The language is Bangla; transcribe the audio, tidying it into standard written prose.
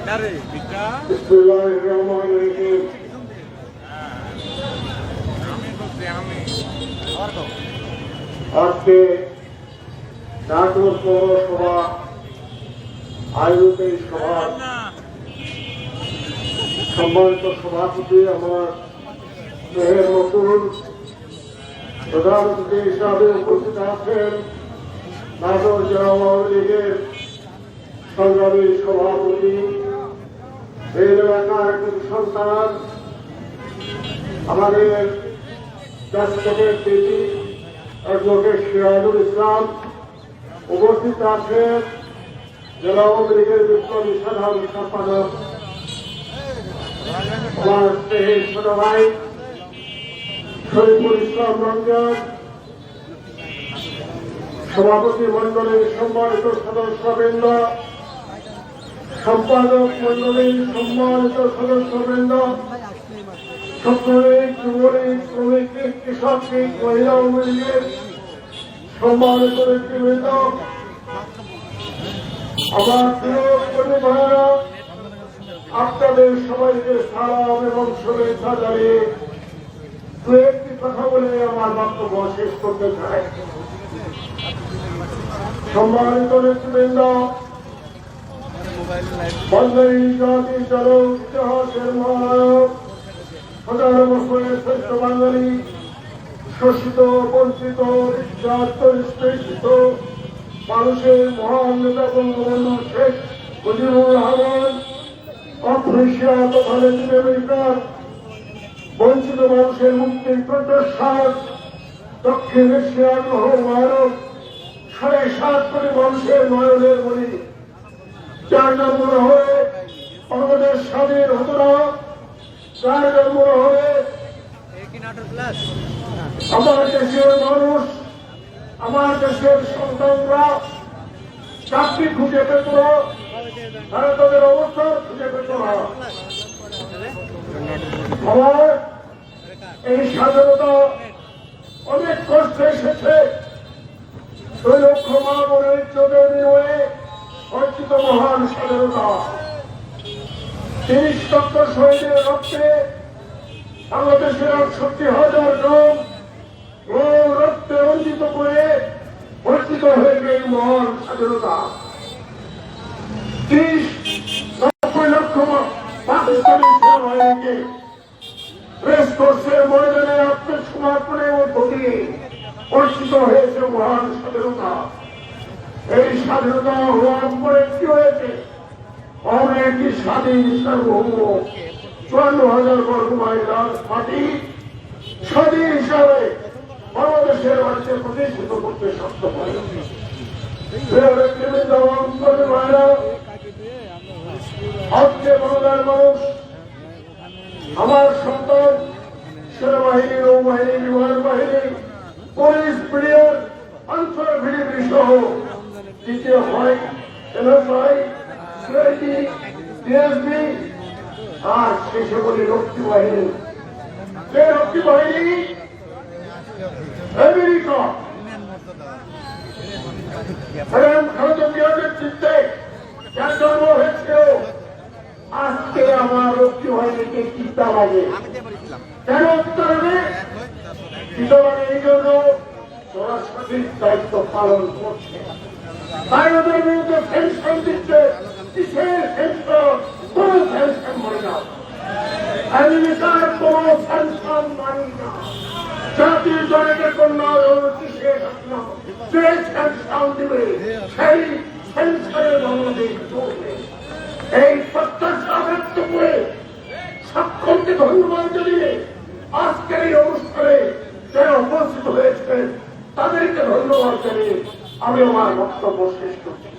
আজকে নাটোর পৌরসভা আয়োজিত এই সভার সম্মানিত সভাপতি আমার মেহের মকুল, প্রধান অতিথি হিসাবে উপস্থিত আছেন নাটোর জেলা আওয়ামী লীগের সংগ্রামী সভাপতি, এই এলাকার একজন সন্তান, আমাদের রাষ্ট্রপতির দিদি অ্যাডভোকেট সিরাজুল ইসলাম, উপস্থিত আছেন জেলা আওয়ামী লীগের বিপ্লবী সাধারণ সম্পাদক আমার ছোট ভাই শরীফুল ইসলাম রঞ্জন, সভাপতি মন্ডলীর সম্মানিত সদস্যবৃন্দ, সম্পাদক মন্ডলীর সম্মানিত সদস্যবৃন্দ, ছাত্রলীগ, যুবলীগ, শ্রমিক লীগ, কৃষক লীগ, মহিলা আওয়ামী লীগের সম্মানিত নেতৃবৃন্দ, আমার প্রিয় কর্মী ভাইয়েরা, আপনাদের সবাইকে সালাম এবং শুভেচ্ছা জানিয়ে দু একটি কথা বলে আমার বক্তব্য শেষ করতে চাই। সম্মানিত নেতৃবৃন্দ, বাঙালি জাতির জনক, ইতিহাসের মহানায়ক, হাজার বছরের শ্রেষ্ঠ বাঙালি, শোষিত, বঞ্চিত, নিষ্পেষিত মানুষের মহান নেতা বঙ্গবন্ধু শেখ মুজিবুর রহমান, আফ্রিকা তথা ল্যাটিন আমেরিকার বঞ্চিত মানুষের মুক্তির প্রত্যাশার, দক্ষিণ এশিয়ার গ্রহ ভারত 7.5 কোটি মানুষের নয়নের মণি, যার জন্ম হয়ে বাংলাদেশ স্বাধীন হতো না, যার জন্ম হয়ে আমার দেশের মানুষ, আমার দেশের সন্তানরা চাকরি খুঁজে পেত না, তারা তাদের অবস্থান খুঁজে পেত না। আমার এই স্বাধীনতা অনেক কষ্টে এসেছে, 2 লক্ষ মা বোনের চোখের বিনিময়ে অর্জিত মহান স্বাধীনতা, 30 লক্ষ শহীদের রক্তে বাংলাদেশের 68,000 জন রক্তে রঞ্জিত করে অর্জিত হয়েছে এই মহান স্বাধীনতা। 30-90 লক্ষ পাকিস্তানি সেনাবাহিনীকে রেসকোর্সের ময়দানে আত্মসমর্পণের মধ্য দিয়ে অর্জিত হয়েছে মহান স্বাধীনতা। এই স্বাধীনতা হওয়ার পরে কি হয়েছে? আমরা একটি স্বাধীন সার্বভৌম 54,000 বর্গ মাইল মাটি স্বাধীন হিসাবে বাংলাদেশের রাজ্যে প্রতিষ্ঠিত করতে সক্ষম হয়েছে। আজকে বাংলার মানুষ, আমার সন্তান সেনাবাহিনী, নৌবাহিনী, বিমান বাহিনী, পুলিশ, বিডিআর, আনসার, ভিডিপি সহ দ্বিতীয় হয় এনএসআই, সিআইডি, ডিএসবি, আর শেষে বলি রক্ষী বাহিনী। যে রক্ষী বাহিনী আমেরিকা চিত্তে যার জন্ম হয়েছিল, আজকে আমার রক্ষী বাহিনীকে চিন্তা লাগে। কেন চিন্তা লাগে? এই জন্য ওরা সঠিক দায়িত্ব পালন করছে, তাই ওদের বিরুদ্ধে পেনশন দিচ্ছে। কিসের পেনশন? কোন পেনশন মানে না, আমেরিকার কোন পেনশন মানি না। জাতির জনকের কন্যা কিসের যে পেনশন দিবে সেই পেনশনের বাংলাদেশ চলবে। এই প্রত্যাশা ব্যক্ত করে সকলকে ধন্যবাদ জানিয়ে আজকের এই অনুষ্ঠানে যারা উপস্থিত হয়েছেন তাদেরকে ধন্যবাদ জানিয়ে আমি আমার বক্তব্য শেষ করছি।